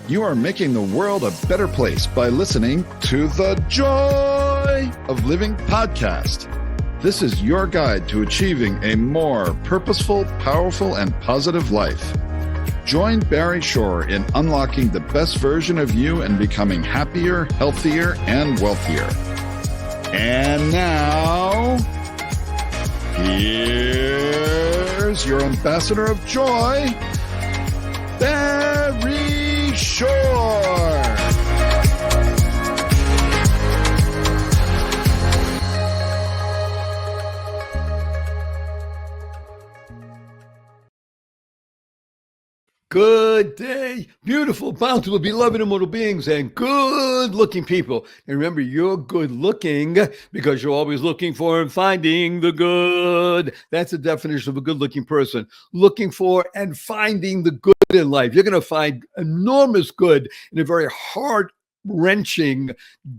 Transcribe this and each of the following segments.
You are making the world a better place by listening to the Joy of Living podcast. This is your guide to achieving a more purposeful, powerful, and positive life. Join Barry Shore in unlocking the best version of you and becoming happier, healthier, and wealthier. And now, here's your ambassador of joy, Barry Shore. Good day, beautiful, bountiful, beloved immortal beings, and good-looking people. And remember, you're good-looking because you're always looking for and finding the good. That's the definition of a good-looking person. Looking for and finding the good in life. You're going to find enormous good in a very heart-wrenching,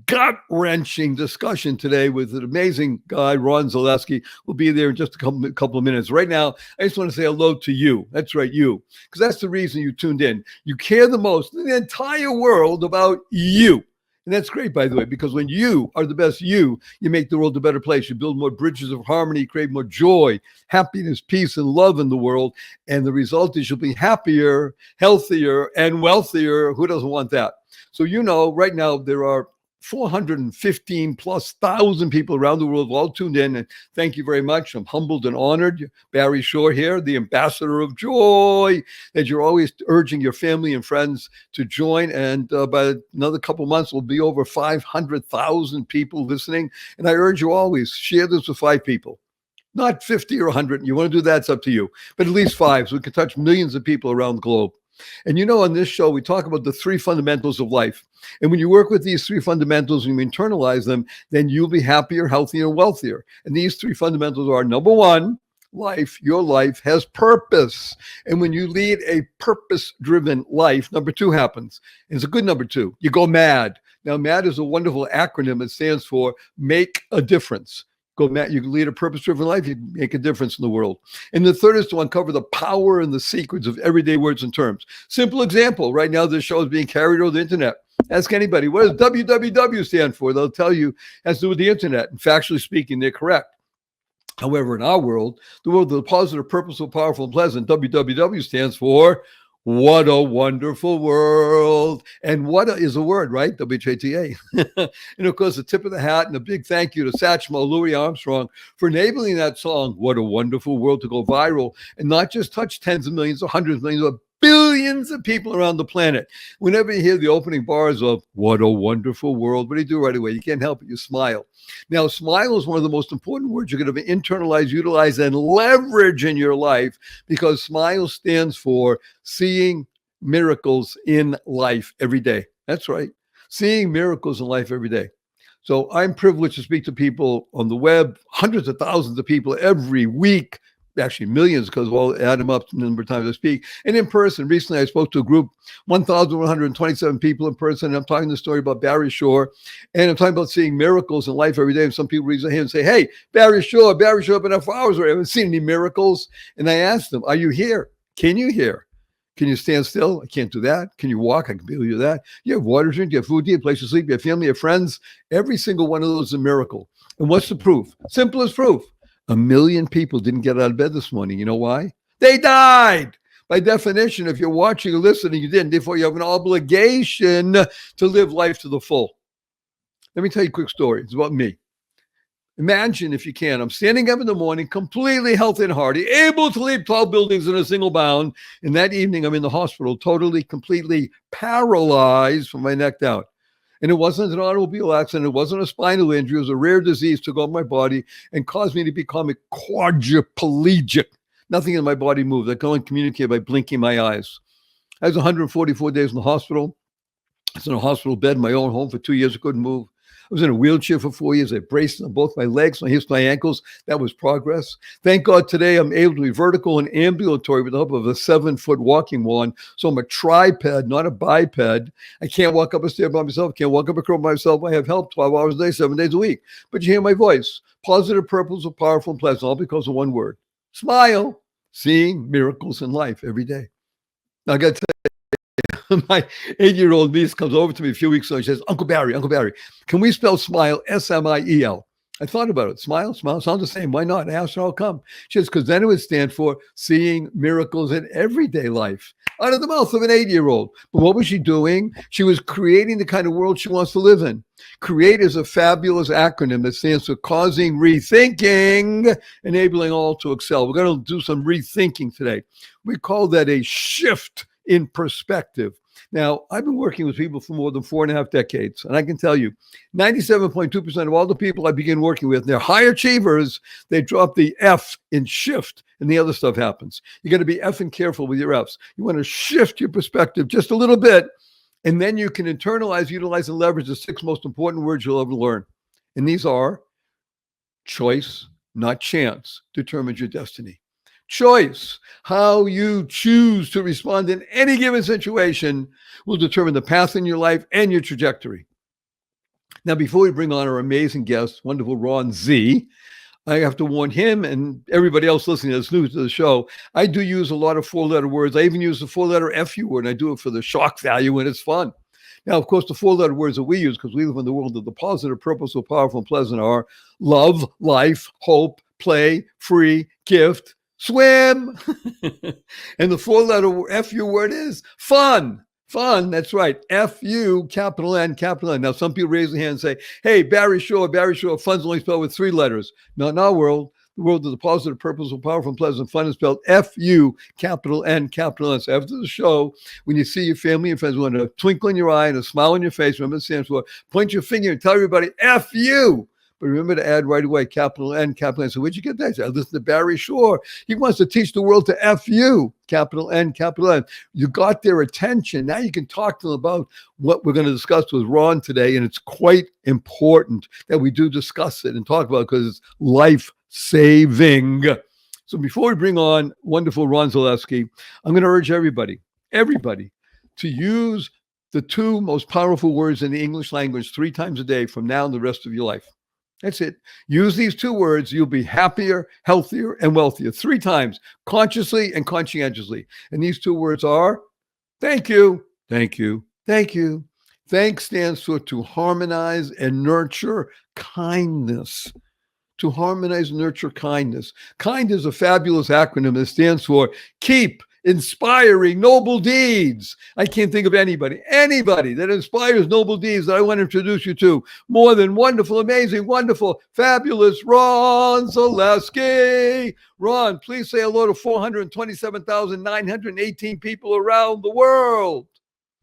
gut-wrenching discussion today with an amazing guy, Ron Zaleski. We'll be there in just a couple of minutes. Right now, I just want to say hello to you. That's right, you. Because that's the reason you tuned in. You care the most in the entire world about you. And that's great, by the way, because when you are the best you make the world a better place. You build more bridges of harmony, create more joy, happiness, peace, and love in the world. And the result is you'll be happier, healthier, and wealthier. Who doesn't want that? So, right now there are 415 plus thousand people around the world all tuned in. And thank you very much. I'm humbled and honored. Barry Shore here, the ambassador of joy, that you're always urging your family and friends to join. And by another couple months, we'll be over 500,000 people listening. And I urge you always share this with 5 people. Not 50 or 100. You want to do that, it's up to you. But at least 5, so we can touch millions of people around the globe. And on this show, we talk about the 3 fundamentals of life. And when you work with these 3 fundamentals and you internalize them, then you'll be happier, healthier, and wealthier. And these 3 fundamentals are, number 1, your life has purpose. And when you lead a purpose-driven life, number 2 happens. And it's a good number 2. You go MAD. Now, MAD is a wonderful acronym. It stands for Make a Difference. You can lead a purpose-driven life, you can make a difference in the world. And the 3rd is to uncover the power and the secrets of everyday words and terms. Simple example, right now this show is being carried over the internet. Ask anybody, what does WWW stand for? They'll tell you it has to do with the internet. And factually speaking, they're correct. However, in our world, the world of the positive, purposeful, powerful, and pleasant, WWW stands for What a Wonderful World. And what is a word, right? WHATA. And of course, the tip of the hat and a big thank you to Satchmo Louis Armstrong for enabling that song, What a Wonderful World, to go viral and not just touch tens of millions or hundreds of millions, but billions of people around the planet. Whenever you hear the opening bars of What a Wonderful World, what do you do right away? You can't help it. You smile. Now, smile is one of the most important words you're going to internalize, utilize, and leverage in your life, because smile stands for seeing miracles in life every day. That's right. Seeing miracles in life every day. So I'm privileged to speak to people on the web, hundreds of thousands of people every week, actually millions, because we'll add them up the number of times I speak. And in person, recently I spoke to a group, 1,127 people in person. And I'm talking the story about Barry Shore. And I'm talking about seeing miracles in life every day. And some people raise their hand and say, hey, Barry Shore, I've been up for hours already. I haven't seen any miracles. And I asked them, are you here? Can you hear? Can you stand still? I can't do that. Can you walk? I can barely do that. You have water to drink, you have food, you have a place to sleep, you have family, you have friends. Every single one of those is a miracle. And what's the proof? Simple as proof. 1 million people didn't get out of bed this morning. You know why? They died. By definition, if you're watching or listening, you didn't. Therefore, you have an obligation to live life to the full. Let me tell you a quick story. It's about me. Imagine, if you can, I'm standing up in the morning, completely healthy and hearty, able to leap 12 buildings in a single bound. And that evening, I'm in the hospital, totally, completely paralyzed from my neck down. And it wasn't an automobile accident. It wasn't a spinal injury. It was a rare disease took over my body and caused me to become a quadriplegic. Nothing in my body moved. I could only communicate by blinking my eyes. I was 144 days in the hospital. I was in a hospital bed in my own home for 2 years. I couldn't move. I was in a wheelchair for 4 years. I braced on both my legs, my hips, my ankles. That was progress. Thank God today I'm able to be vertical and ambulatory with the help of a 7-foot walking wand. So I'm a triped, not a biped. I can't walk up a stair by myself. Can't walk up a curb by myself. I have help 12 hours a day, 7 days a week. But you hear my voice. Positive, purposeful, powerful, and pleasant, all because of one word. Smile. Seeing miracles in life every day. Now, I got to tell my 8-year-old niece comes over to me a few weeks ago. She says, Uncle Barry, can we spell smile SMIEL? I thought about it. Smile sounds the same. Why not? I asked her how come. She says, because then it would stand for seeing miracles in everyday life out of the mouth of an 8-year-old. But what was she doing? She was creating the kind of world she wants to live in. CREATE is a fabulous acronym that stands for causing rethinking, enabling all to excel. We're going to do some rethinking today. We call that a shift in perspective. Now, I've been working with people for more than 4.5 decades, and I can tell you 97.2% of all the people I begin working with, they're high achievers. They drop the F in shift, and the other stuff happens. You got to be effing careful with your Fs. You want to shift your perspective just a little bit, and then you can internalize, utilize, and leverage the 6 most important words you'll ever learn. And these are choice, not chance, determines your destiny. Choice, how you choose to respond in any given situation, will determine the path in your life and your trajectory. Now, before we bring on our amazing guest, wonderful Ron Z, I have to warn him and everybody else listening that's new to the show, I do use a lot of 4-letter words. I even use the 4-letter FU word, and I do it for the shock value, and it's fun. Now, of course, the 4-letter words that we use, because we live in the world of the positive, purposeful, powerful, and pleasant, are love, life, hope, play, free, gift, swim. And the 4-letter FU word is fun. Fun, that's right. F-U, capital N, capital N. Now, some people raise their hand and say, hey, Barry Shore, fun's only spelled with 3 letters. Not in our world. The world of the positive, purposeful, powerful, and pleasant, fun is spelled F-U, capital N, capital N. So after the show, when you see your family and friends, want a twinkle in your eye and a smile on your face, remember it stands for, point your finger and tell everybody, F-U. But remember to add right away, capital N, capital N. So where'd you get that? I listen to Barry Shore. He wants to teach the world to F you, capital N, capital N. You got their attention. Now you can talk to them about what we're going to discuss with Ron today. And it's quite important that we do discuss it and talk about it because it's life-saving. So before we bring on wonderful Ron Zaleski, I'm going to urge everybody to use the 2 most powerful words in the English language 3 times a day from now and the rest of your life. That's it. Use these 2 words. You'll be happier, healthier, and wealthier 3 times, consciously and conscientiously. And these 2 words are thank you, thank you, thank you. Thanks stands for to harmonize and nurture kindness. To harmonize and nurture kindness. KIND is a fabulous acronym that stands for keep inspiring noble deeds. I can't think of anybody that inspires noble deeds that I want to introduce you to. More than wonderful, amazing, wonderful, fabulous Ron Zaleski. Ron, please say hello to 427,918 people around the world.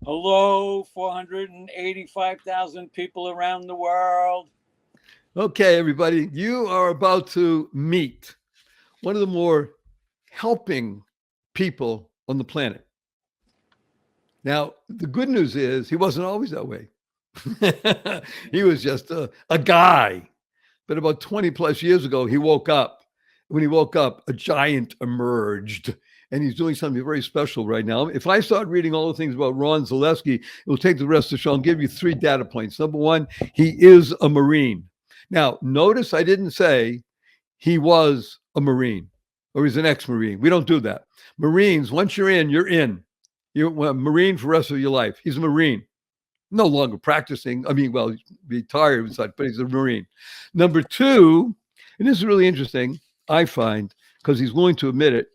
Hello, 485,000 people around the world. Okay, everybody, you are about to meet one of the more helping people on the planet. Now, the good news is he wasn't always that way. He was just a guy. But about 20 plus years ago, he woke up. When he woke up, a giant emerged. And he's doing something very special right now. If I start reading all the things about Ron Zaleski, it will take the rest of the show. I'll give you 3 data points. Number 1, he is a Marine. Now, notice I didn't say he was a Marine or he's an ex-Marine. We don't do that. Marines, once you're in, you're in. You're a Marine for the rest of your life. He's a Marine. No longer practicing. I mean, well, he's retired and such, but he's a Marine. Number 2, and this is really interesting, I find, because he's willing to admit it,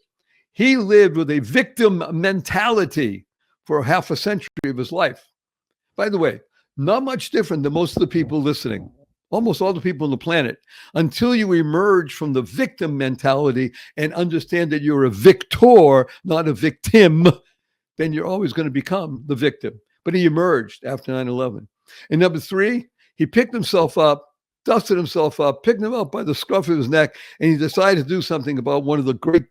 he lived with a victim mentality for half a century of his life. By the way, not much different than most of the people listening. Almost all the people on the planet, until you emerge from the victim mentality and understand that you're a victor, not a victim, then you're always going to become the victim. But he emerged after 9/11. And number 3, he picked himself up, dusted himself up, picked him up by the scruff of his neck, and he decided to do something about one of the great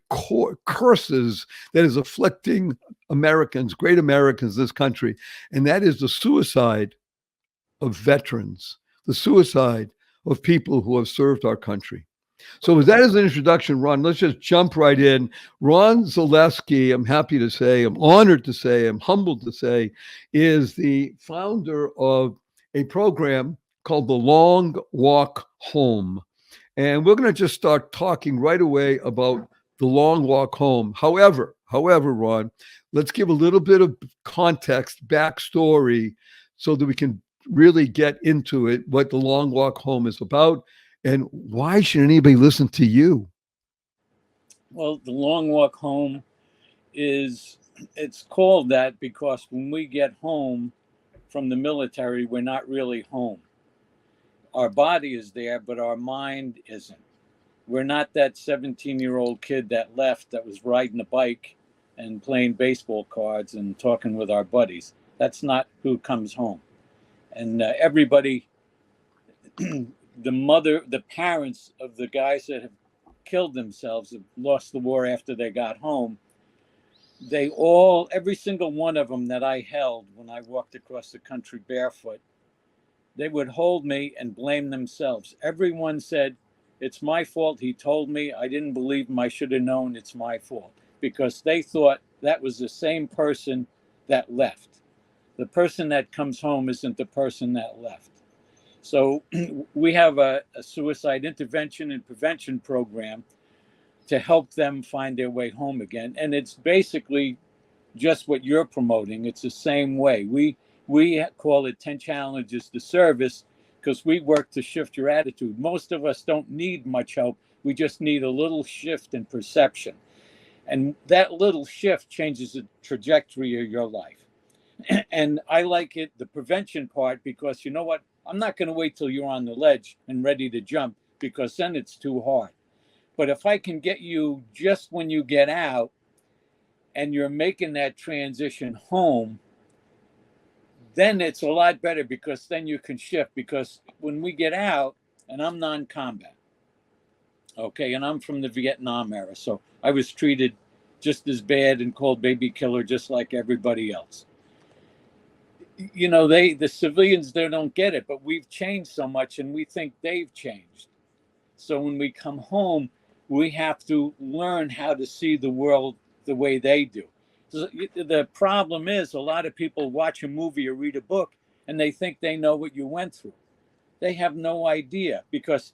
curses that is afflicting Americans, great Americans in this country, and that is the suicide of veterans. The suicide of people who have served our country. So with that as an introduction, Ron, let's just jump right in. Ron Zaleski, I'm happy to say, I'm honored to say, I'm humbled to say, is the founder of a program called The Long Walk Home. And we're going to just start talking right away about the long walk home. However, However, Ron, let's give a little bit of context, backstory, so that we can really get into it, what the long walk home is about, and why should anybody listen to you? Well, the long walk home it's called that because when we get home from the military, we're not really home. Our body is there, but our mind isn't. We're not that 17-year-old kid that left that was riding a bike and playing baseball cards and talking with our buddies. That's not who comes home. And everybody, the parents of the guys that have killed themselves, have lost the war after they got home. Every single one of them that I held when I walked across the country barefoot, they would hold me and blame themselves. Everyone said, it's my fault. He told me. I didn't believe him. I should have known it's my fault, because they thought that was the same person that left. The person that comes home isn't the person that left. So we have a suicide intervention and prevention program to help them find their way home again. And it's basically just what you're promoting. It's the same way. We call it 10 challenges to service, because we work to shift your attitude. Most of us don't need much help. We just need a little shift in perception. And that little shift changes the trajectory of your life. And I like it, the prevention part, because you know what? I'm not going to wait till you're on the ledge and ready to jump, because then it's too hard. But if I can get you just when you get out and you're making that transition home, then it's a lot better, because then you can shift. Because when we get out, and I'm non-combat, okay, and I'm from the Vietnam era, so I was treated just as bad and called baby killer just like everybody else. You know, the civilians, they don't get it, but we've changed so much and we think they've changed. So when we come home, we have to learn how to see the world the way they do. So the problem is, a lot of people watch a movie or read a book and they think they know what you went through. They have no idea, because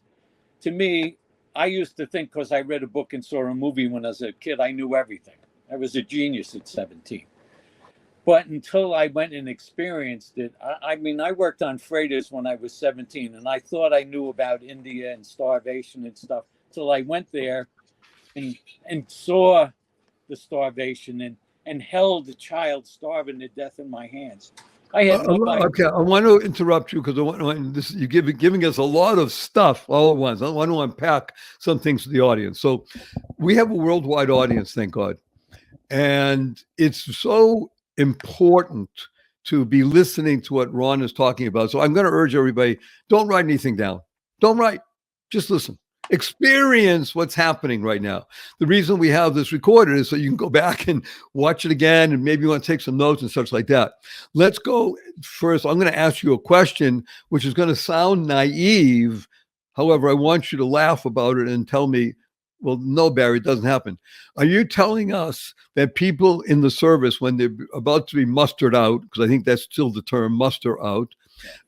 to me, I used to think because I read a book and saw a movie when I was a kid, I knew everything. I was a genius at 17. But until I went and experienced it, I mean, I worked on freighters when I was 17, and I thought I knew about India and starvation and stuff, till I went there and saw the starvation and held a child starving to death in my hands. I had no idea. Okay, I want to interrupt you, because I want this. You're giving us a lot of stuff all at once. I want to unpack some things to the audience. So, we have a worldwide audience, thank God, and it's so important to be listening to what Ron is talking about. So, I'm going to urge everybody: don't write anything down. Don't write. Just listen. Experience what's happening right now. The reason we have this recorded is so you can go back and watch it again, and maybe you want to take some notes and such like that. Let's go first. I'm going to ask you a question, which is going to sound naive. However, I want you to laugh about it and tell me, well, no, Barry, it doesn't happen. Are you telling us that people in the service, when they're about to be mustered out, because I think that's still the term, muster out,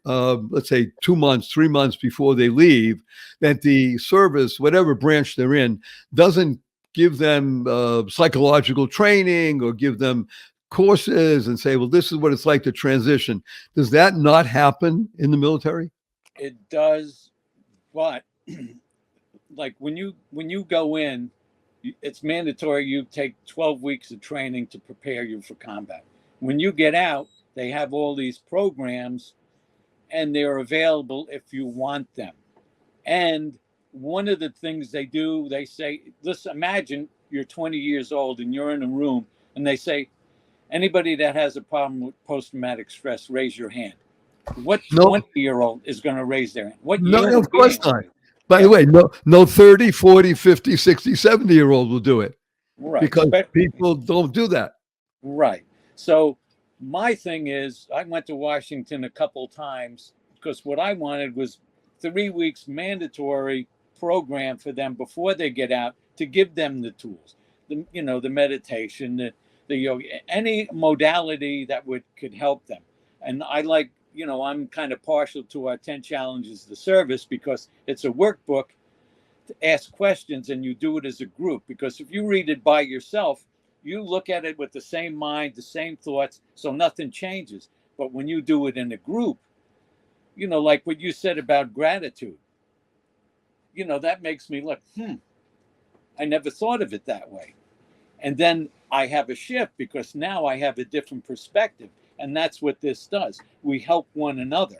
let's say 2 months, 3 months before they leave, that the service, whatever branch they're in, doesn't give them psychological training or give them courses and say, well, this is what it's like to transition? Does that not happen in the military? It does, but like when you go in, it's mandatory you take 12 weeks of training to prepare you for combat. When you get out, they have all these programs, and they're available if you want them. And one of the things they do, they say, listen, imagine you're 20 years old and you're in a room, and they say, anybody that has a problem with post-traumatic stress, raise your hand. What 20-year-old is going to raise their hand? What No, of course not. By the way, no 30, 40, 50, 60, 70-year-old will do it. Right. Because people don't do that. Right. So my thing is, I went to Washington a couple times because what I wanted was 3 weeks mandatory program for them before they get out, to give them the tools, the meditation, the yoga, any modality that could help them. And I like, I'm kind of partial to our 10 challenges to service, because it's a workbook to ask questions, and you do it as a group. Because if you read it by yourself, You look at it with the same mind, the same thoughts, so nothing changes. But when you do it in a group, like what you said about gratitude, that makes me look, I never thought of it that way. And then I have a shift because now I have a different perspective. And that's what this does. We help one another.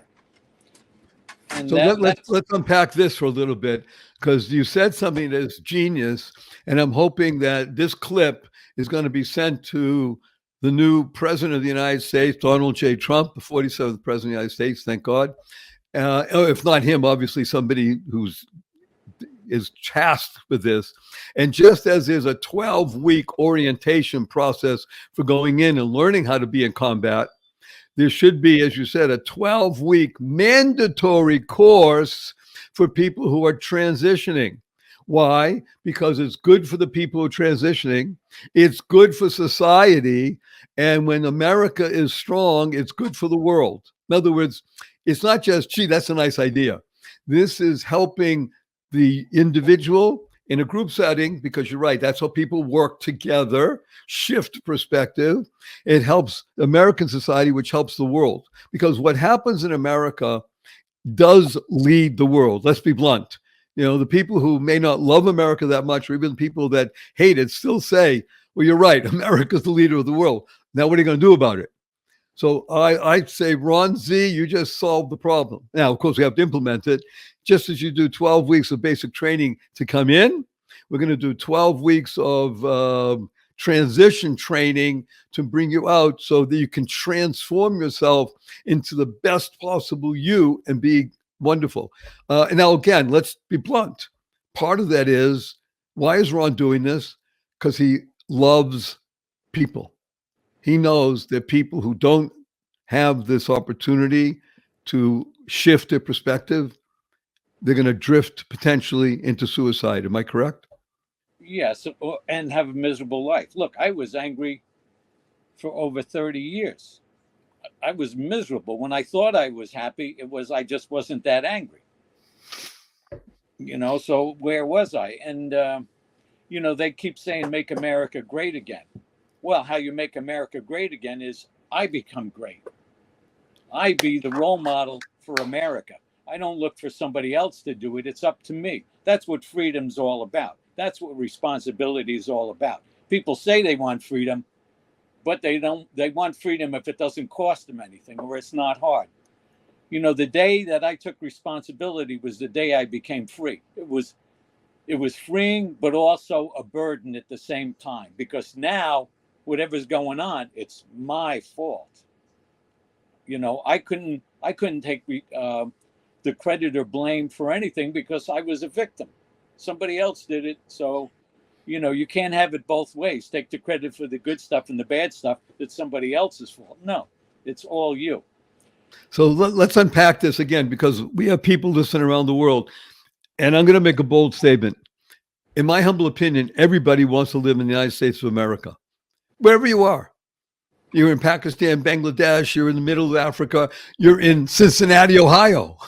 And So let's unpack this for a little bit, because you said something that is genius, and I'm hoping that this clip is going to be sent to the new president of the United States, Donald J. Trump, the 47th president of the United States, thank God. If not him, obviously somebody who's is tasked with this. And just as there's a 12-week orientation process for going in and learning how to be in combat, there should be, as you said, a 12-week mandatory course for people who are transitioning. Why? Because it's good for the people who are transitioning. It's good for society. And when America is strong, it's good for the world. In other words, it's not just, gee, that's a nice idea. This is helping the individual in a group setting, because you're right, that's how people work together, shift perspective. It helps American society, which helps the world. Because what happens in America does lead the world. Let's be blunt. The people who may not love America that much, or even people that hate it, still say, well, you're right, America's the leader of the world. Now, what are you going to do about it? So I'd say, Ron Z, you just solved the problem. Now, of course, we have to implement it. Just as you do 12 weeks of basic training to come in, we're going to do 12 weeks of transition training to bring you out so that you can transform yourself into the best possible you and be wonderful. And now, again, let's be blunt. Part of that is, why is Ron doing this? Because he loves people. He knows that people who don't have this opportunity to shift their perspective, they're going to drift potentially into suicide. Am I correct? Yes, and have a miserable life. Look, I was angry for over 30 years. I was miserable. When I thought I was happy, I just wasn't that angry. So where was I? And, they keep saying, make America great again. Well, how you make America great again is I become great. I be the role model for America. I don't look for somebody else to do it. It's up to me. That's what freedom's all about. That's what responsibility is all about. People say they want freedom, but they don't. They want freedom if it doesn't cost them anything or it's not hard. The day that I took responsibility was the day I became free. It was freeing, but also a burden at the same time, because now whatever's going on, it's my fault. I couldn't take the credit or blame for anything because I was a victim. Somebody else did it. So, you can't have it both ways. Take the credit for the good stuff and the bad stuff that's somebody else's fault. No, it's all you. So let's unpack this again, because we have people listening around the world. And I'm going to make a bold statement. In my humble opinion, everybody wants to live in the United States of America, wherever you are. You're in Pakistan, Bangladesh, you're in the middle of Africa, you're in Cincinnati, Ohio.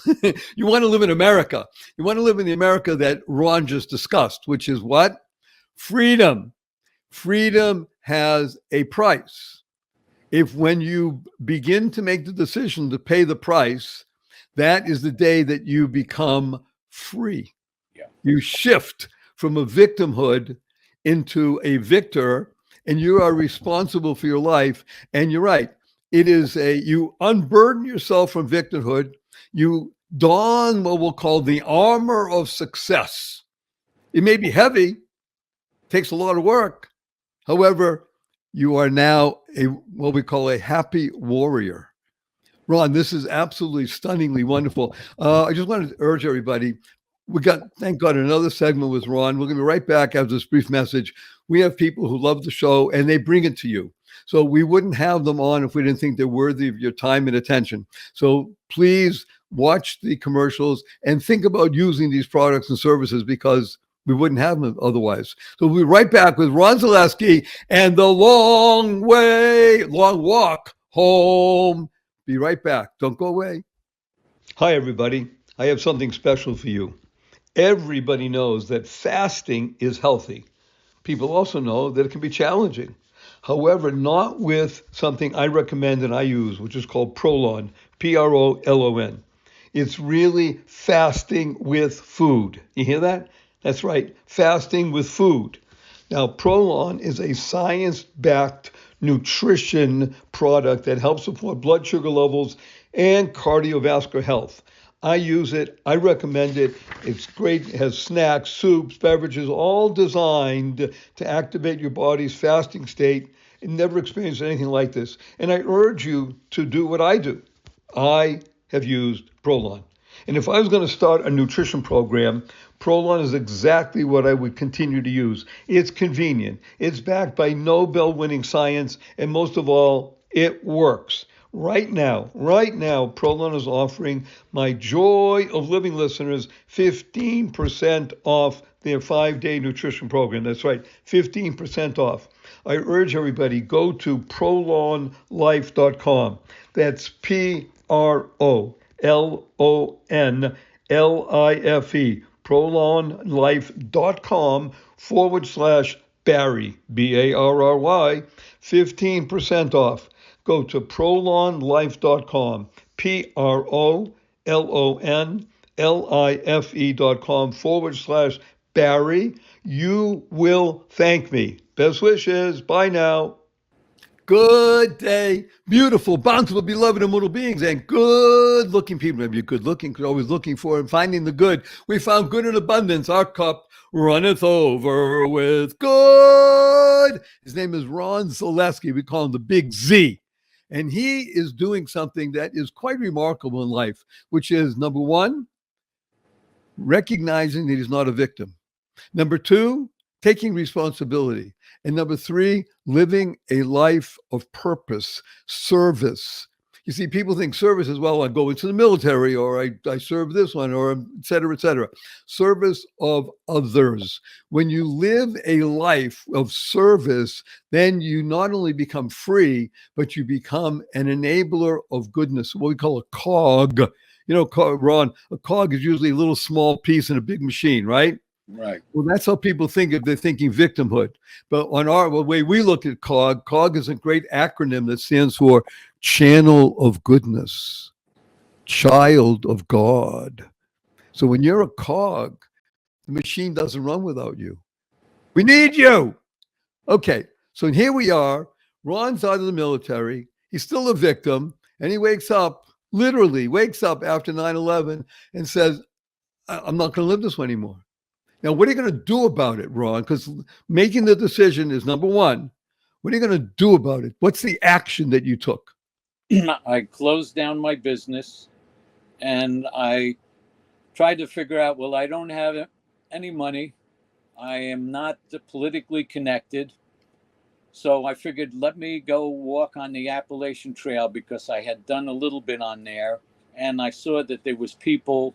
You want to live in America. You want to live in the America that Ron just discussed, which is what? Freedom. Freedom has a price. If when you begin to make the decision to pay the price, that is the day that you become free. Yeah. You shift from a victimhood into a victor, and you are responsible for your life. And you're right. It is you unburden yourself from victimhood. You don what we'll call the armor of success. It may be heavy, takes a lot of work. However, you are now what we call a happy warrior. Ron, this is absolutely stunningly wonderful. I just wanted to urge everybody, we got, thank God, another segment with Ron. We're going to be right back after this brief message. We have people who love the show and they bring it to you. So we wouldn't have them on if we didn't think they're worthy of your time and attention. So please watch the commercials and think about using these products and services, because we wouldn't have them otherwise. So we'll be right back with Ron Zaleski and the long walk home. Be right back. Don't go away. Hi, everybody. I have something special for you. Everybody knows that fasting is healthy. People also know that it can be challenging. However, not with something I recommend and I use, which is called Prolon, Prolon. It's really fasting with food. You hear that? That's right, fasting with food. Now, Prolon is a science-backed nutrition product that helps support blood sugar levels and cardiovascular health. I use it. I recommend it. It's great. It has snacks, soups, beverages, all designed to activate your body's fasting state. I never experienced anything like this. And I urge you to do what I do. I have used Prolon. And if I was going to start a nutrition program, Prolon is exactly what I would continue to use. It's convenient. It's backed by Nobel-winning science. And most of all, it works. Right now, Prolon is offering my Joy of Living listeners 15% off their 5-day nutrition program. That's right, 15% off. I urge everybody, go to prolonlife.com. That's PROLONLIFE, prolonlife.com/Barry, BARRY, 15% off. Go to prolonlife.com, prolonlife.com/Barry. You will thank me. Best wishes. Bye now. Good day, beautiful, bountiful, beloved, immortal beings, and good-looking people. Maybe you're good-looking, because always looking for and finding the good. We found good in abundance. Our cup runneth over with good. His name is Ron Zaleski. We call him the Big Z. And he is doing something that is quite remarkable in life, which is, number one, recognizing that he's not a victim. Number two, taking responsibility. And number three, living a life of purpose, service. You see, people think service is, well, I go into the military, or I serve this one, or et cetera, et cetera. Service of others. When you live a life of service, then you not only become free, but you become an enabler of goodness, what we call a cog. You know, Ron, a cog is usually a little small piece in a big machine, right? Right. Well, that's how people think if they're thinking victimhood. But on the way we look at COG is a great acronym that stands for Channel of Goodness, Child of God. So when you're a cog, the machine doesn't run without you. We need you. Okay, so here we are. Ron's out of the military. He's still a victim. And he literally wakes up after 9/11 and says, I'm not going to live this way anymore. Now, what are you going to do about it, Ron? Because making the decision is number one. What are you going to do about it? What's the action that you took? I closed down my business and I tried to figure out, well, I don't have any money. I am not politically connected. So I figured, let me go walk on the Appalachian Trail, because I had done a little bit on there. And I saw that there was people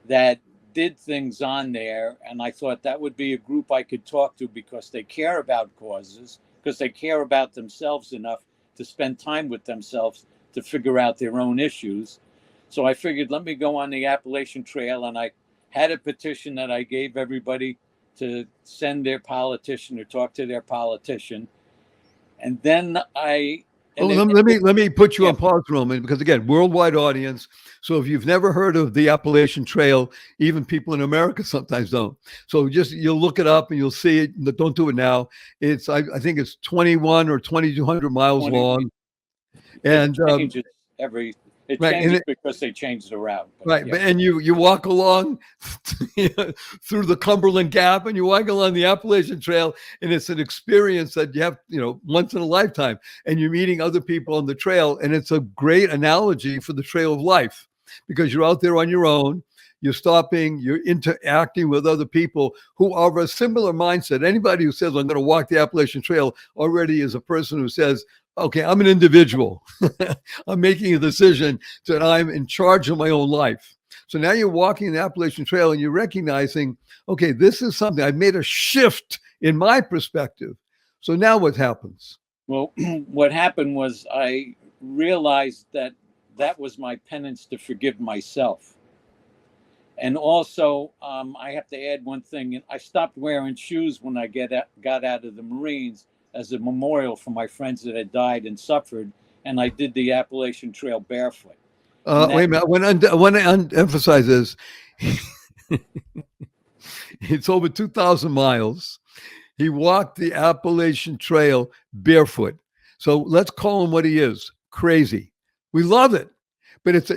that did things on there, and I thought that would be a group I could talk to, because they care about causes, because they care about themselves enough to spend time with themselves to figure out their own issues. So I figured, let me go on the Appalachian Trail, and I had a petition that I gave everybody to send their politician or talk to their politician. And then let me put you on pause for a moment, because again, worldwide audience. So if you've never heard of the Appalachian Trail, even people in America sometimes don't. So you'll look it up and you'll see it. Don't do it now. It's I think it's 21 or 2,200 miles long. And it changes because they changed the route. Right. Yeah. And you walk along through the Cumberland Gap, and you walk along the Appalachian Trail, and it's an experience that you have, once in a lifetime, and you're meeting other people on the trail. And it's a great analogy for the trail of life, because you're out there on your own. You're stopping, you're interacting with other people who are of a similar mindset. Anybody who says, I'm going to walk the Appalachian Trail, already is a person who says, okay, I'm an individual. I'm making a decision that I'm in charge of my own life. So now you're walking the Appalachian Trail and you're recognizing, okay, this is something. I've made a shift in my perspective. So now what happens? Well, what happened was I realized that was my penance to forgive myself. And also, I have to add one thing. I stopped wearing shoes when I got out of the Marines, as a memorial for my friends that had died and suffered. And I did the Appalachian Trail barefoot. And Wait a minute. I want to emphasize this. It's over 2,000 miles. He walked the Appalachian Trail barefoot. So let's call him what he is, crazy. We love it. But it's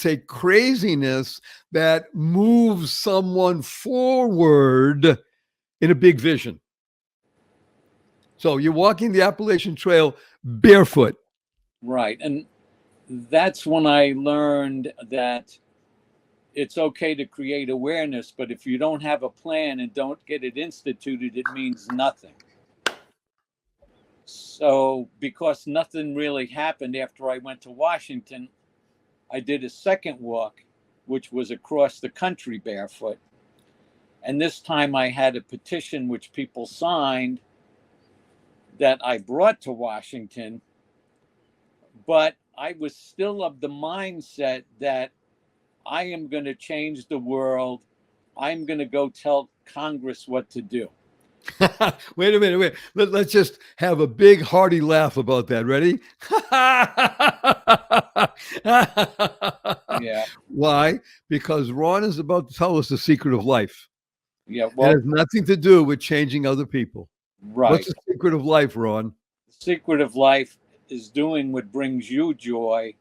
a craziness that moves someone forward in a big vision. So you're walking the Appalachian Trail barefoot. Right. And that's when I learned that it's okay to create awareness, but if you don't have a plan and don't get it instituted, it means nothing. So because nothing really happened after I went to Washington, I did a second walk, which was across the country barefoot. And this time I had a petition which people signed that I brought to Washington, but I was still of the mindset that I am going to change the world. I'm going to go tell Congress what to do. Wait a minute. Let's just have a big hearty laugh about that. Ready? Yeah. Why? Because Ron is about to tell us the secret of life. Yeah. Well, it has nothing to do with changing other people. Right. What's the secret of life, Ron? The secret of life is doing what brings you joy.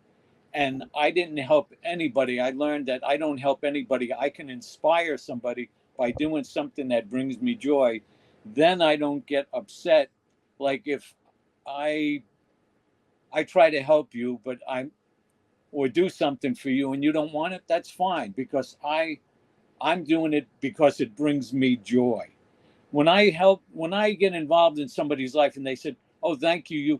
And I didn't help anybody. I learned that I don't help anybody. I can inspire somebody by doing something that brings me joy. Then I don't get upset. Like if I try to help you, but or do something for you and you don't want it, that's fine, because I'm doing it because it brings me joy. When I get involved in somebody's life and they said, "Oh, thank you,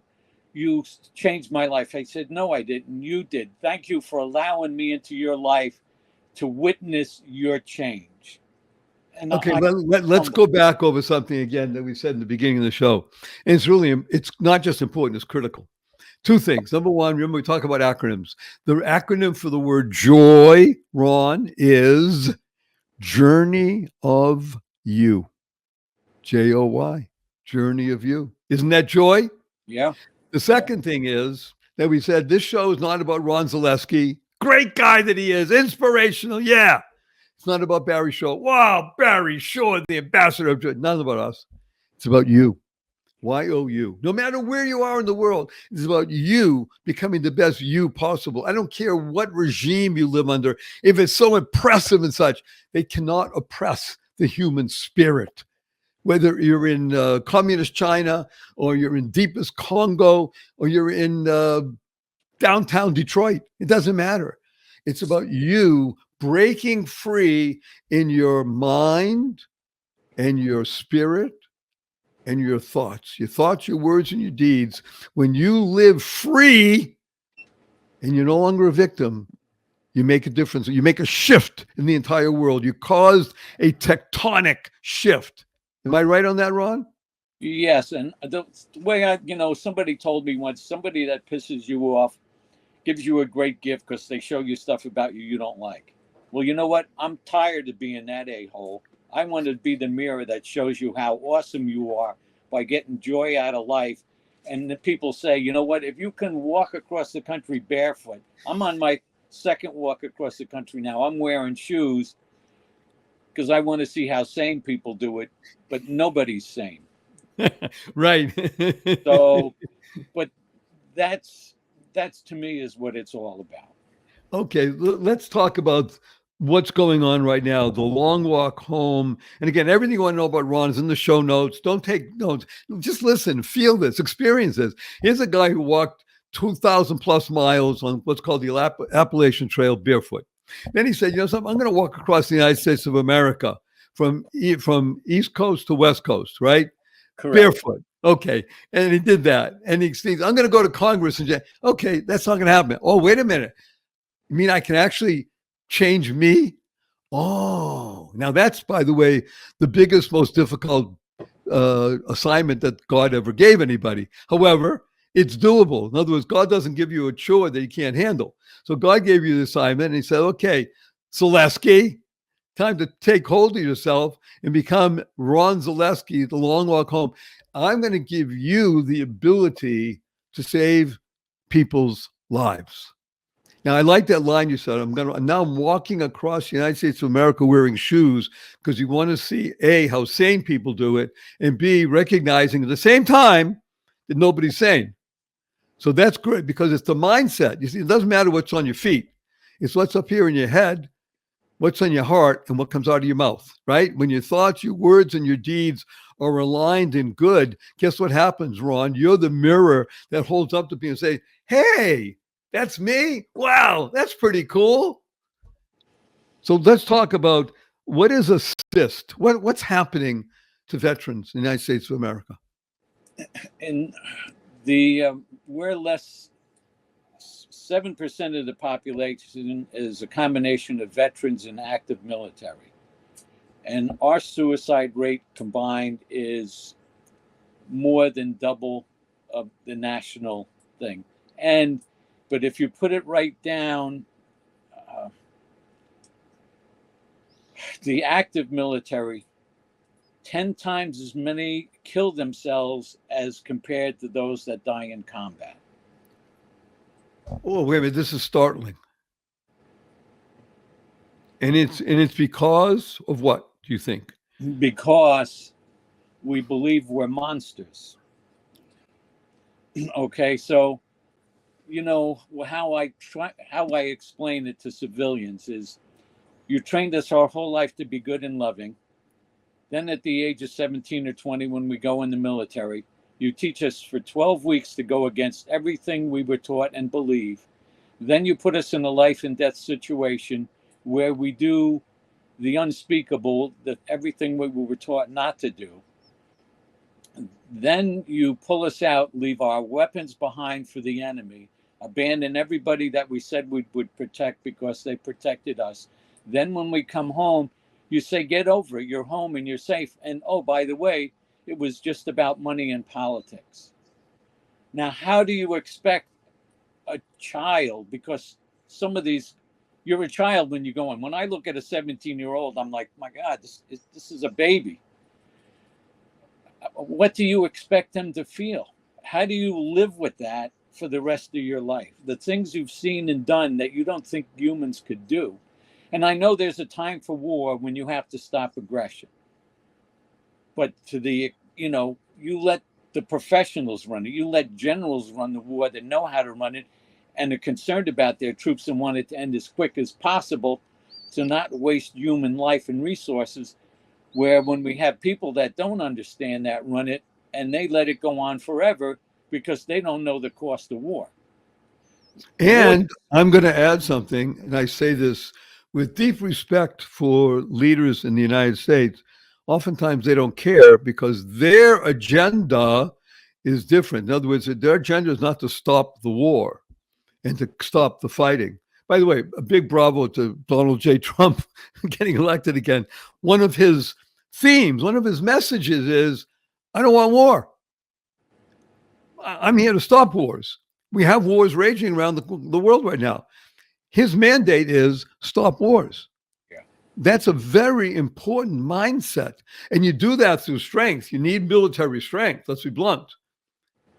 you changed my life," I said, "No, I didn't. You did. Thank you for allowing me into your life to witness your change." And okay, let's go back over something again that we said in the beginning of the show. And it's not just important, it's critical. Two things. Number one, remember we talk about acronyms. The acronym for the word joy, Ron, is Journey of You. Joy. Journey of You. Isn't that joy? Yeah. The second thing is that we said this show is not about Ron Zaleski. Great guy that he is. Inspirational. Yeah. It's not about Barry Shaw. Wow, Barry Shaw, the ambassador of joy. None about us. It's about you. Y-O-U. No matter where you are in the world, it's about you becoming the best you possible. I don't care what regime you live under. If it's so impressive and such, they cannot oppress the human spirit. Whether you're in communist China or you're in deepest Congo or you're in downtown Detroit, it doesn't matter. It's about you breaking free in your mind and your spirit and your thoughts, your words, and your deeds. When you live free and you're no longer a victim, you make a difference. You make a shift in the entire world. You caused a tectonic shift. Am I right on that, Ron? Yes. And the way somebody told me once, somebody that pisses you off gives you a great gift because they show you stuff about you don't like. Well, you know what? I'm tired of being that a-hole. I want to be the mirror that shows you how awesome you are by getting joy out of life. And the people say, you know what? If you can walk across the country barefoot, I'm on my second walk across the country now. I'm wearing shoes because I want to see how sane people do it, but nobody's sane. Right. So, but that's to me is what it's all about. Okay, let's talk about what's going on right now, the long walk home. And again, everything you want to know about Ron is in the show notes. Don't take notes. Just listen, feel this, experience this. Here's a guy who walked 2,000 plus miles on what's called the Appalachian Trail barefoot. Then he said, you know something, I'm going to walk across the United States of America from East Coast to West Coast, right? Correct. Barefoot. Okay. And he did that. And he thinks, I'm going to go to Congress and say, okay, that's not going to happen. Oh, wait a minute. You mean I can actually change me? Oh, now that's, by the way, the biggest, most difficult assignment that God ever gave anybody. However, it's doable. In other words, God doesn't give you a chore that you can't handle. So God gave you the assignment and he said, okay, Zaleski, time to take hold of yourself and become Ron Zaleski, the long walk home. I'm going to give you the ability to save people's lives. Now, I like that line you said. I'm walking across the United States of America wearing shoes because you want to see A, how sane people do it, and B, recognizing at the same time that nobody's sane. So that's great because it's the mindset. You see, it doesn't matter what's on your feet. It's what's up here in your head, what's on your heart, and what comes out of your mouth, right? When your thoughts, your words, and your deeds are aligned and good, guess what happens, Ron? You're the mirror that holds up to people and say, hey, that's me? Wow, that's pretty cool. So let's talk about what is assist? What's happening to veterans in the United States of America? And we're less, 7% of the population is a combination of veterans and active military. And our suicide rate combined is more than double of the national thing. But if you put it right down, the active military, 10 times as many kill themselves as compared to those that die in combat. Oh, wait a minute, this is startling. And it's because of what, do you think? Because we believe we're monsters. Okay, so how I explain it to civilians is, you trained us our whole life to be good and loving. Then at the age of 17 or 20, when we go in the military, you teach us for 12 weeks to go against everything we were taught and believe. Then you put us in a life and death situation where we do the unspeakable, everything we were taught not to do. Then you pull us out, leave our weapons behind for the enemy, abandon everybody that we said we would protect because they protected us. Then when we come home, you say, get over it. You're home and you're safe. And oh, by the way, it was just about money and politics. Now, how do you expect a child, because some of these, you're a child when you go in. When I look at a 17-year-old, I'm like, my God, this is a baby. What do you expect them to feel? How do you live with that for the rest of your life? The things you've seen and done that you don't think humans could do. And I know there's a time for war when you have to stop aggression. But you let the professionals run it. You let generals run the war that know how to run it and are concerned about their troops and want it to end as quick as possible to not waste human life and resources, where when we have people that don't understand that run it and they let it go on forever because they don't know the cost of war. And I'm going to add something, and I say this with deep respect for leaders in the United States. Oftentimes they don't care because their agenda is different. In other words, their agenda is not to stop the war and to stop the fighting. By the way, a big bravo to Donald J. Trump getting elected again. One of his themes, one of his messages is, I don't want war. I'm here to stop wars. We have wars raging around the world right now. His mandate is stop wars. Yeah. That's a very important mindset. And you do that through strength. You need military strength. Let's be blunt.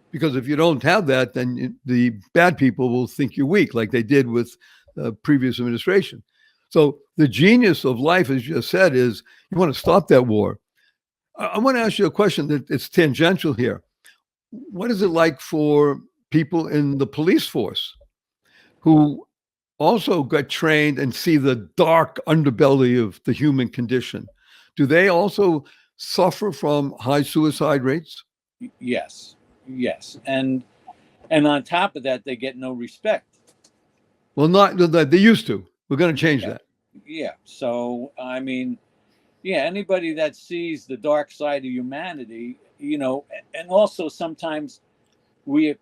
Because if you don't have that, then the bad people will think you're weak, like they did with the previous administration. So the genius of life, as you just said, is you want to stop that war. I want to ask you a question that it's tangential here. What is it like for people in the police force who also got trained and see the dark underbelly of the human condition? Do they also suffer from high suicide rates? Yes. And on top of that, they get no respect. Well, not they used to. We're going to change that. Yeah. So, I mean, anybody that sees the dark side of humanity, and also sometimes we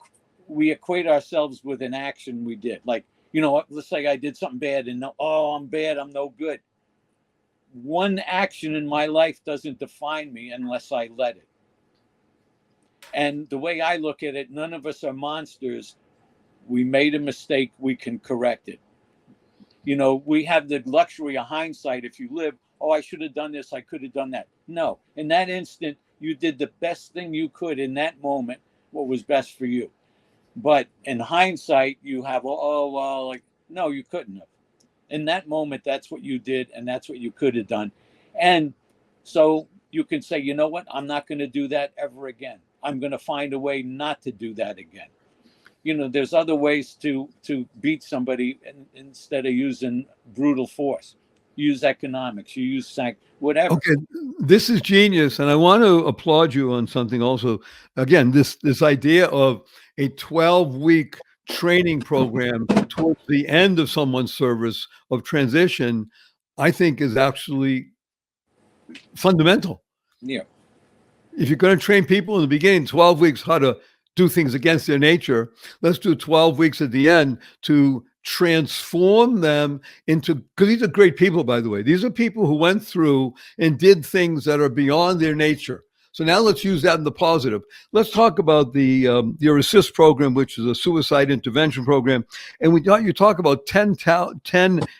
equate ourselves with an action we did. Like, let's say I did something bad and I'm bad, I'm no good. One action in my life doesn't define me unless I let it. And the way I look at it, none of us are monsters. We made a mistake, we can correct it. We have the luxury of hindsight. If you live oh, I should have done this, I could have done that. No, in that instant, you did the best thing you could in that moment, what was best for you. But in hindsight, you have, oh, well, like, no, you couldn't have. In that moment, that's what you did, and that's what you could have done. And so you can say, you know what, I'm not going to do that ever again. I'm going to find a way not to do that again. You know, there's other ways to beat somebody instead of using brutal force. You use economics, you use whatever. Okay, this is genius, and I want to applaud you on something also. Again, this idea of a 12-week training program towards the end of someone's service of transition, I think is actually fundamental. Yeah. If you're going to train people in the beginning, 12 weeks, how to do things against their nature, let's do 12 weeks at the end to transform them into, because these are great people, by the way. These are people who went through and did things that are beyond their nature. So now let's use that in the positive. Let's talk about your assist program, which is a suicide intervention program. And you talk about 10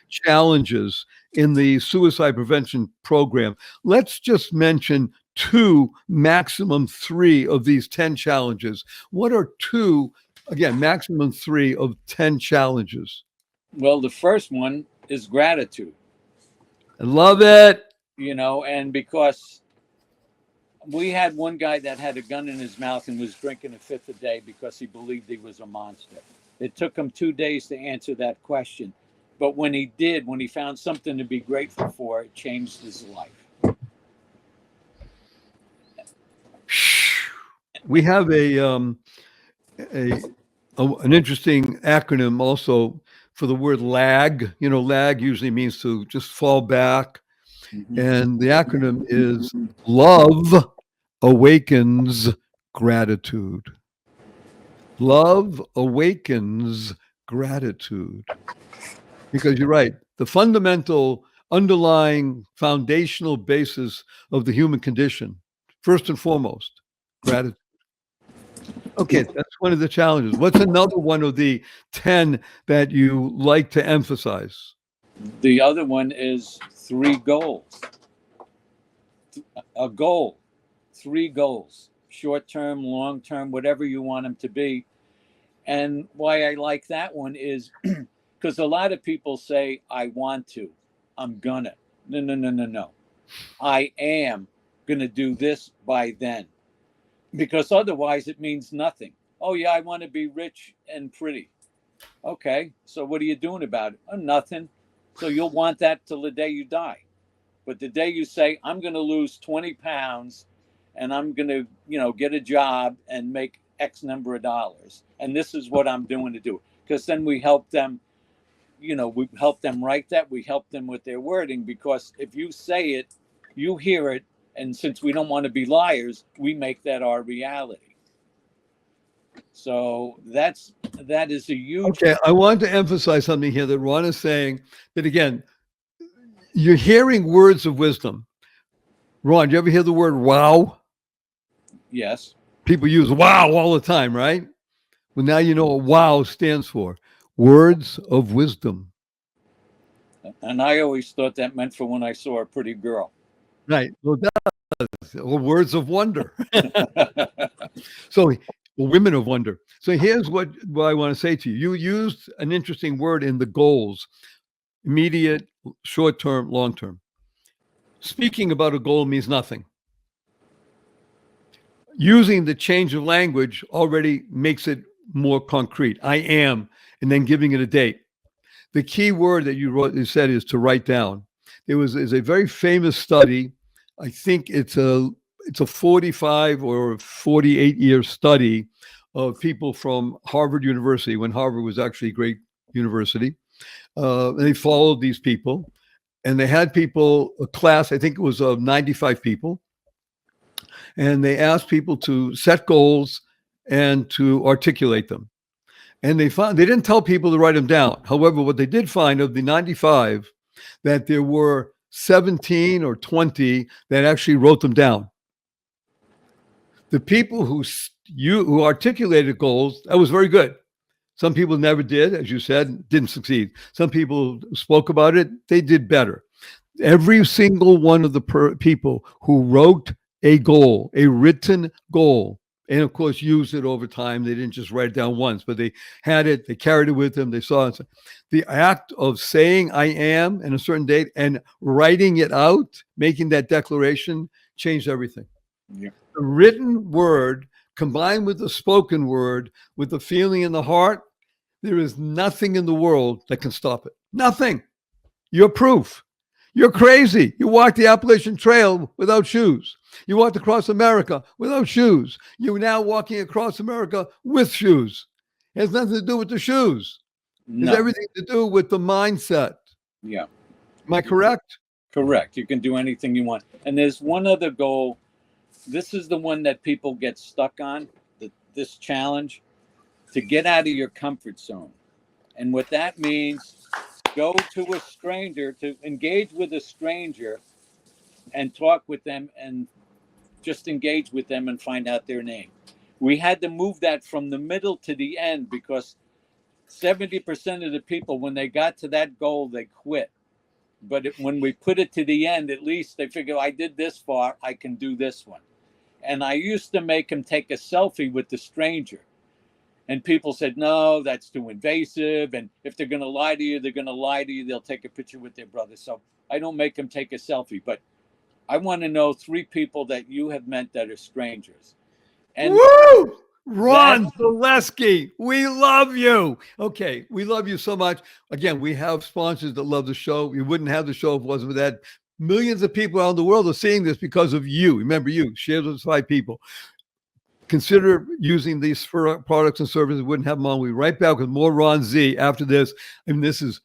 challenges in the suicide prevention program. Let's just mention 2, maximum 3 of these 10 challenges. What are 2, again, maximum 3 of 10 challenges? Well, the first one is gratitude. I love it. You know, and because we had one guy that had a gun in his mouth and was drinking a fifth a day because he believed he was a monster. It took him 2 days to answer that question. But when he did, when he found something to be grateful for, it changed his life. We have an interesting acronym also for the word lag. You know, lag usually means to just fall back. Mm-hmm. And the acronym is love awakens gratitude. Love awakens gratitude. Because you're right, the fundamental underlying foundational basis of the human condition, first and foremost, gratitude. Okay, that's one of the challenges. What's another one of the 10 that you like to emphasize? The other one is 3 goals. A goal, 3 goals, short term, long term, whatever you want them to be. And why I like that one is because a lot of people say, I want to, I'm gonna. No. I am gonna do this by then. Because otherwise it means nothing. Oh yeah, I want to be rich and pretty. Okay, so what are you doing about it? Oh, nothing. So you'll want that till the day you die. But the day you say, I'm going to lose 20 pounds and I'm going to, get a job and make X number of dollars. And this is what I'm doing to do it. Because then we help them, we help them write that. We help them with their wording. Because if you say it, you hear it. And since we don't want to be liars, we make that our reality. So that is a huge. Okay, I want to emphasize something here that Ron is saying, that again, you're hearing words of wisdom. Ron, do you ever hear the word wow? Yes. People use wow all the time, right? Well, now you know what wow stands for. Words of wisdom. And I always thought that meant for when I saw a pretty girl. Right. Well, it does. Well, words of wonder. So, women of wonder. So here's what I want to say to you. You used an interesting word in the goals: immediate, short-term, long-term. Speaking about a goal means nothing. Using the change of language already makes it more concrete. I am, and then giving it a date. The key word that you said is to write down. There is a very famous study. I think it's a 45 or 48-year study of people from Harvard University, when Harvard was actually a great university. And they followed these people, and they had a class, I think it was of 95 people. And they asked people to set goals and to articulate them. And they didn't tell people to write them down. However, what they did find of the 95, that there were 17 or 20 that actually wrote them down. The people who articulated goals, that was very good. Some people never did, as you said, didn't succeed. Some people spoke about it, they did better. Every single one of the people who wrote a goal, a written goal, and of course used it over time. They didn't just write it down once, but they had it, they carried it with them, they saw it. The act of saying I am in a certain date and writing it out, making that declaration, changed everything. Yeah. The written word combined with the spoken word, with the feeling in the heart, there is nothing in the world that can stop it. Nothing. You're proof. You're crazy. You walked the Appalachian Trail without shoes. You walked across America without shoes. You're now walking across America with shoes. It has nothing to do with the shoes. It has everything to do with the mindset. Yeah. Am I correct? Correct. You can do anything you want. And there's one other goal. This is the one that people get stuck on, this challenge, to get out of your comfort zone. And what that means, go to a stranger, to engage with a stranger and talk with them and just engage with them and find out their name. We had to move that from the middle to the end because 70% of the people, when they got to that goal, they quit. But when we put it to the end, at least they figure, I did this far, I can do this one. And I used to make them take a selfie with the stranger. And people said, no, that's too invasive. And if they're going to lie to you, they're going to lie to you. They'll take a picture with their brother. So I don't make them take a selfie. But I want to know 3 people that you have met that are strangers. And woo! Ron Zaleski, we love you. Okay, we love you so much. Again, we have sponsors that love the show. We wouldn't have the show if it wasn't for that. Millions of people around the world are seeing this because of you. Remember, you share with 5 people. Consider using these products and services. Wouldn't have them on. We'll be right back with more Ron Z after this. And this is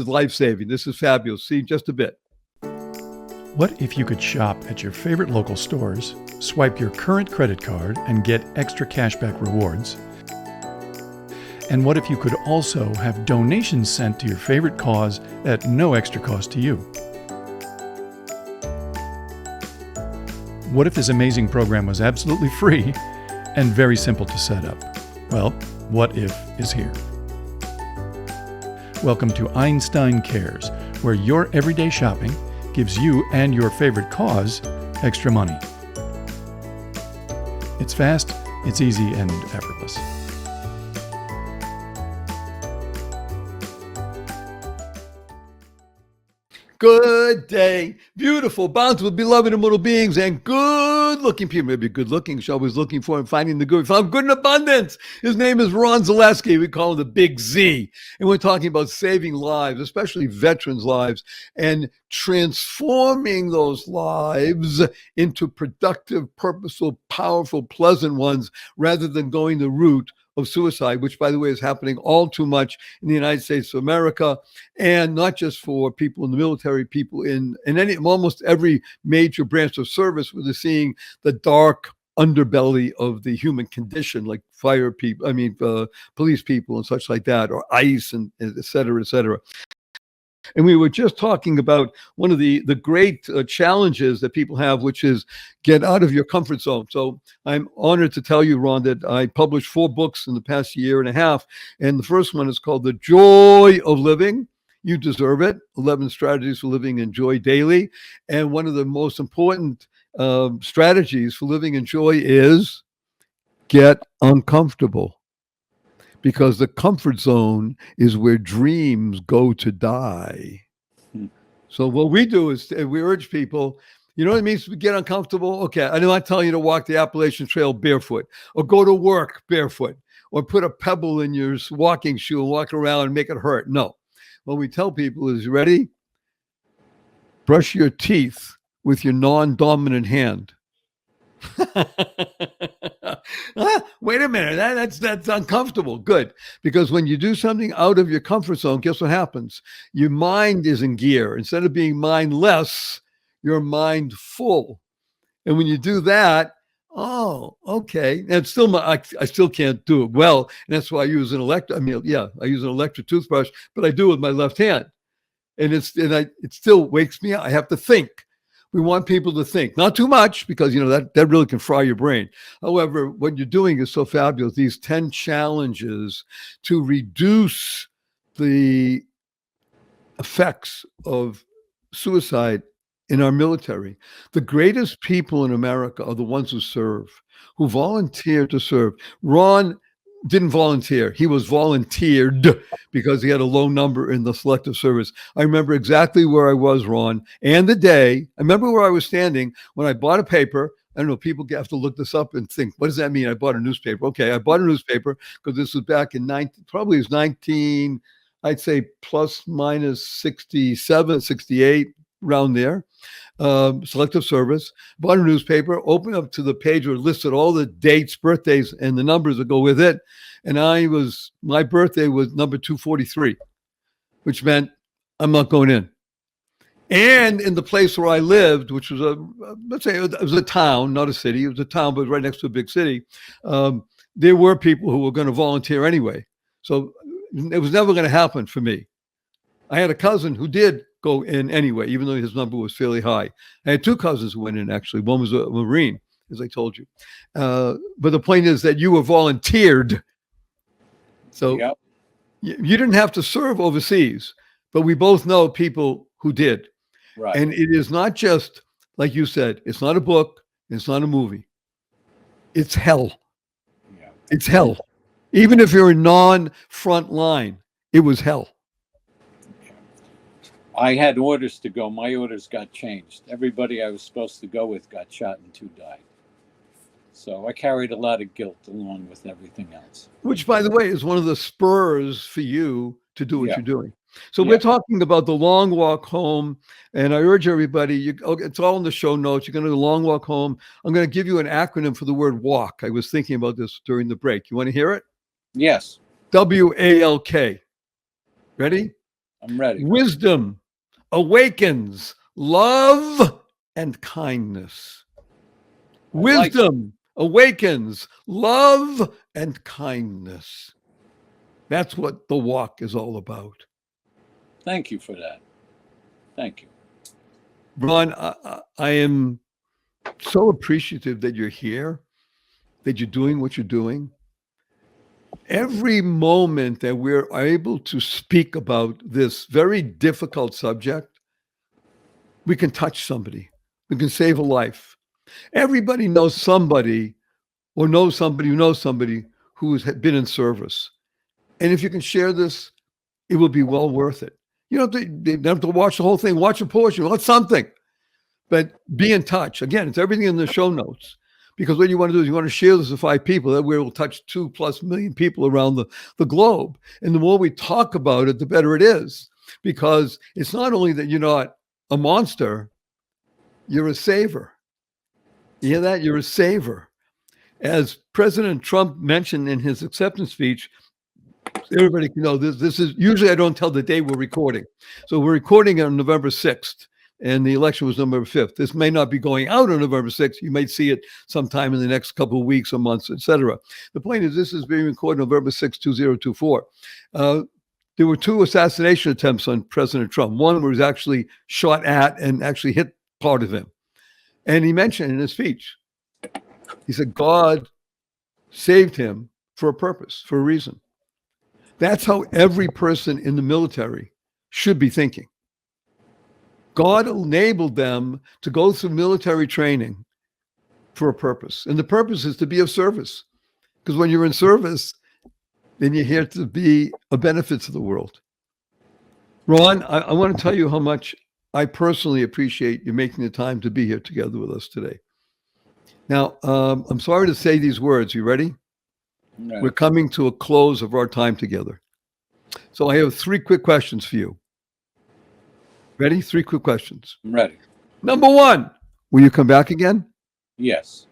life-saving. This is fabulous. See, just a bit. What if you could shop at your favorite local stores, swipe your current credit card and get extra cashback rewards? And what if you could also have donations sent to your favorite cause at no extra cost to you? What if this amazing program was absolutely free and very simple to set up? Well, What If is here. Welcome to Einstein Cares, where your everyday shopping gives you and your favorite cause extra money. It's fast, it's easy, and effortless. Good day, beautiful, bountiful, beloved immortal beings, and good-looking people. Maybe good-looking, she's always looking for and finding the good. We found good in abundance. His name is Ron Zaleski. We call him the Big Z. And we're talking about saving lives, especially veterans' lives, and transforming those lives into productive, purposeful, powerful, pleasant ones, rather than going the route of suicide, which, by the way, is happening all too much in the United States of America, and not just for people in the military, people in almost every major branch of service, where they're seeing the dark underbelly of the human condition, like police people and such like that, or ICE and et cetera, et cetera. And we were just talking about one of the great challenges that people have, which is get out of your comfort zone. So I'm honored to tell you, Ron, that I published 4 books in the past year and a half. And the first one is called The Joy of Living. You deserve it. 11 strategies for living in joy daily. And one of the most important strategies for living in joy is get uncomfortable. Because the comfort zone is where dreams go to die. So what we do is we urge people, you know what it means to get uncomfortable? Okay, I'm not telling you to walk the Appalachian Trail barefoot, or go to work barefoot, or put a pebble in your walking shoe and walk around and make it hurt. No. What we tell people is, ready? Brush your teeth with your non-dominant hand. Wait a minute, that's uncomfortable. Good, because when you do something out of your comfort zone, guess what happens? Your mind is in gear. Instead of being mindless, you're mindful. And when you do that, oh, okay. And still, I still can't do it well, and that's why I use an electric toothbrush, but I do it with my left hand, and it still wakes me up. I have to think. We want people to think, not too much, because that really can fry your brain. However, what you're doing is so fabulous. These 10 challenges to reduce the effects of suicide in our military. The greatest people in America are the ones who serve, who volunteer to serve. Ron didn't volunteer. He was volunteered because he had a low number in the selective service. I remember exactly where I was, Ron, and the day. I remember where I was standing when I bought a paper. I don't know, people have to look this up and think, what does that mean? I bought a newspaper. Okay, I bought a newspaper because this was back in 19, probably it was 19, I'd say plus minus 67, 68, around there. Selective service, bought a newspaper, opened up to the page where it listed all the dates, birthdays, and the numbers that go with it. And my birthday was number 243, which meant I'm not going in. And in the place where I lived, which was let's say it was a town, not a city, it was a town, but right next to a big city, there were people who were going to volunteer anyway. So it was never going to happen for me. I had a cousin who did go in anyway, even though his number was fairly high. I had two cousins who went in, actually. One was a Marine, as I told you. But the point is that you were volunteered. So Yep. you didn't have to serve overseas, but we both know people who did. Right. And it is not just, like you said, it's not a book, it's not a movie. It's hell. Yeah. It's hell. Even if you're a non-front line, it was hell. I had orders to go. My orders got changed. Everybody I was supposed to go with got shot and 2 died. So I carried a lot of guilt along with everything else. Which, by the way, is one of the spurs for you to do what Yeah. you're doing. So Yeah. we're talking about the long walk home. And I urge everybody, it's all in the show notes. You're going to do the long walk home. I'm going to give you an acronym for the word walk. I was thinking about this during the break. You want to hear it? Yes, WALK. Ready? I'm ready. Wisdom awakens love and kindness. Wisdom awakens love and kindness. That's what the walk is all about. Thank you for that. Thank you. Ron, I am so appreciative that you're here, that you're doing what you're doing. Every moment that we're able to speak about this very difficult subject, we can touch somebody. We can save a life. Everybody knows somebody or knows somebody who knows somebody who has been in service. And if you can share this, it will be well worth it. You don't have to watch the whole thing. Watch a portion, watch something. But be in touch. Again, it's everything in the show notes. Because what you want to do is you want to share this with 5 people. That way it will touch 2+ million people around the globe. And the more we talk about it, the better it is. Because it's not only that you're not a monster, you're a saver. You hear that? You're a saver. As President Trump mentioned in his acceptance speech, everybody can know this is usually I don't tell the day we're recording. So we're recording on November 6th. And the election was November 5th. This may not be going out on November 6th. You might see it sometime in the next couple of weeks or months, etc. The point is, this is being recorded November 6th, 2024. There were 2 assassination attempts on President Trump. One was actually shot at and actually hit part of him. And he mentioned in his speech, he said, God saved him for a purpose, for a reason. That's how every person in the military should be thinking. God enabled them to go through military training for a purpose. And the purpose is to be of service. Because when you're in service, then you're here to be a benefit to the world. Ron, I want to tell you how much I personally appreciate you making the time to be here together with us today. Now, I'm sorry to say these words. You ready? Right. We're coming to a close of our time together. So I have 3 quick questions for you. Ready? 3 quick questions. I'm ready. Number 1, will you come back again? Yes.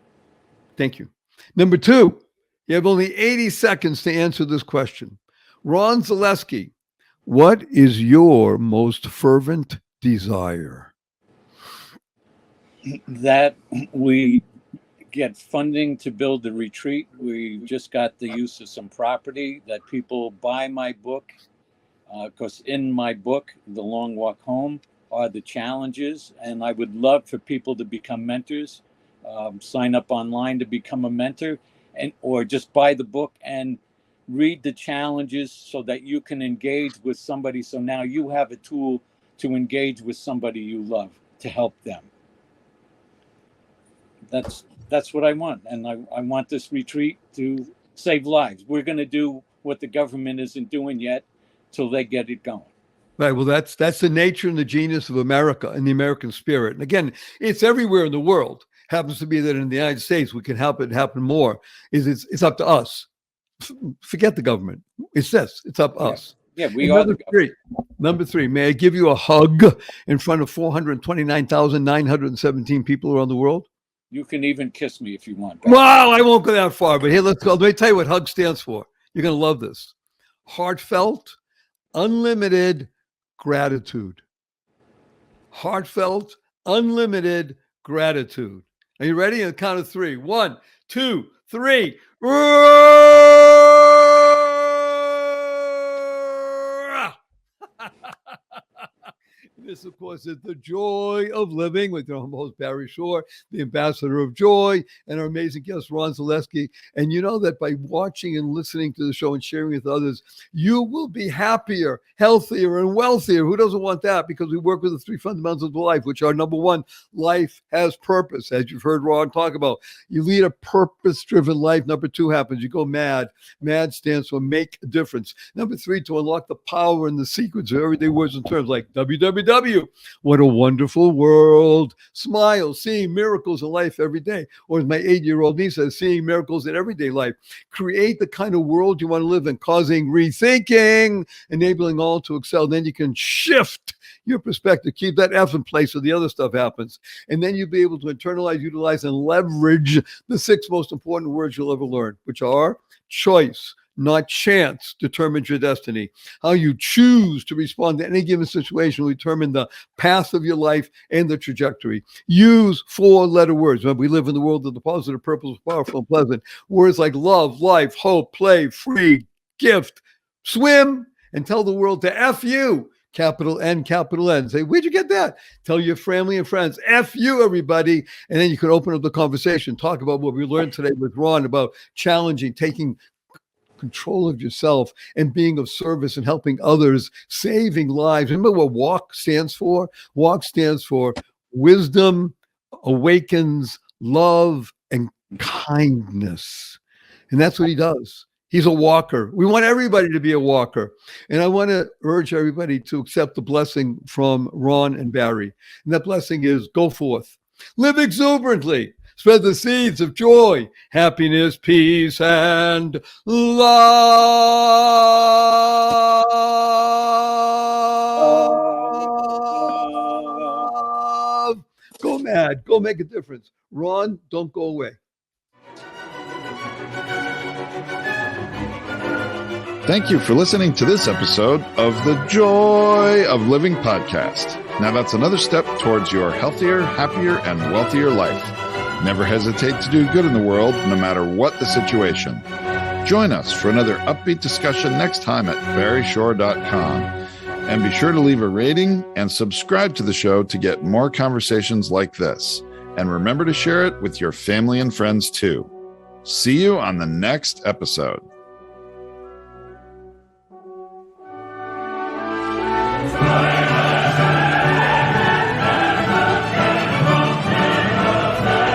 Thank you. Number 2, you have only 80 seconds to answer this question. Ron Zaleski, what is your most fervent desire? That we get funding to build the retreat. We just got the use of some property, that people buy my book. Because in my book, The Long Walk Home, are the challenges. And I would love for people to become mentors, sign up online to become a mentor, or just buy the book and read the challenges so that you can engage with somebody. So now you have a tool to engage with somebody you love, to help them. That's what I want. And I want this retreat to save lives. We're going to do what the government isn't doing yet till they get it going. Right. Well, that's the nature and the genius of America and the American spirit. And again, it's everywhere in the world. Happens to be that in the United States, we can help it happen more. It's up to us. Forget the government. It's this. It's up to us. Yeah, we are the government. Number three, may I give you a hug in front of 429,917 people around the world? You can even kiss me if you want. Wow, I won't go that far. But here, let's go. Let me tell you what HUG stands for. You're going to love this. Heartfelt, unlimited gratitude. Heartfelt, unlimited gratitude. Are you ready? On the count of three. 1, 2, 3. This, of course, is the joy of living with your host, Barry Shore, the ambassador of joy, and our amazing guest, Ron Zaleski. And you know that by watching and listening to the show and sharing with others, you will be happier, healthier, and wealthier. Who doesn't want that? Because we work with the three fundamentals of life, which are, number one, life has purpose, as you've heard Ron talk about. You lead a purpose-driven life. Number two happens. You go mad. MAD stands for make a difference. Number three, to unlock the power and the secrets of everyday words and terms like www. What a wonderful world. Smile, seeing miracles in life every day. Or as my 8-year-old niece says, seeing miracles in everyday life. Create the kind of world you want to live in, causing rethinking, enabling all to excel. Then you can shift your perspective, keep that F in place so the other stuff happens. And then you'll be able to internalize, utilize, and leverage the 6 most important words you'll ever learn, which are choice, not chance, determines your destiny. How you choose to respond to any given situation will determine the path of your life and the trajectory. Use 4-letter words. Remember, we live in the world of the positive, purposeful, powerful, and pleasant. Words like love, life, hope, play, free, gift, swim, and tell the world to F you. Capital N, capital N. Say, where'd you get that? Tell your family and friends, F you, everybody. And then you can open up the conversation. Talk about what we learned today with Ron about challenging, taking control of yourself and being of service and helping others, saving lives. Remember what WALK stands for? WALK stands for wisdom, awakens, love, and kindness. And that's what he does. He's a walker. We want everybody to be a walker. And I want to urge everybody to accept the blessing from Ron and Barry. And that blessing is go forth, live exuberantly, spread the seeds of joy, happiness, peace, and love. Go mad. Go make a difference. Ron, don't go away. Thank you for listening to this episode of the Joy of Living podcast. Now that's another step towards your healthier, happier, and wealthier life. Never hesitate to do good in the world, no matter what the situation. Join us for another upbeat discussion next time at barryshore.com. And be sure to leave a rating and subscribe to the show to get more conversations like this. And remember to share it with your family and friends too. See you on the next episode.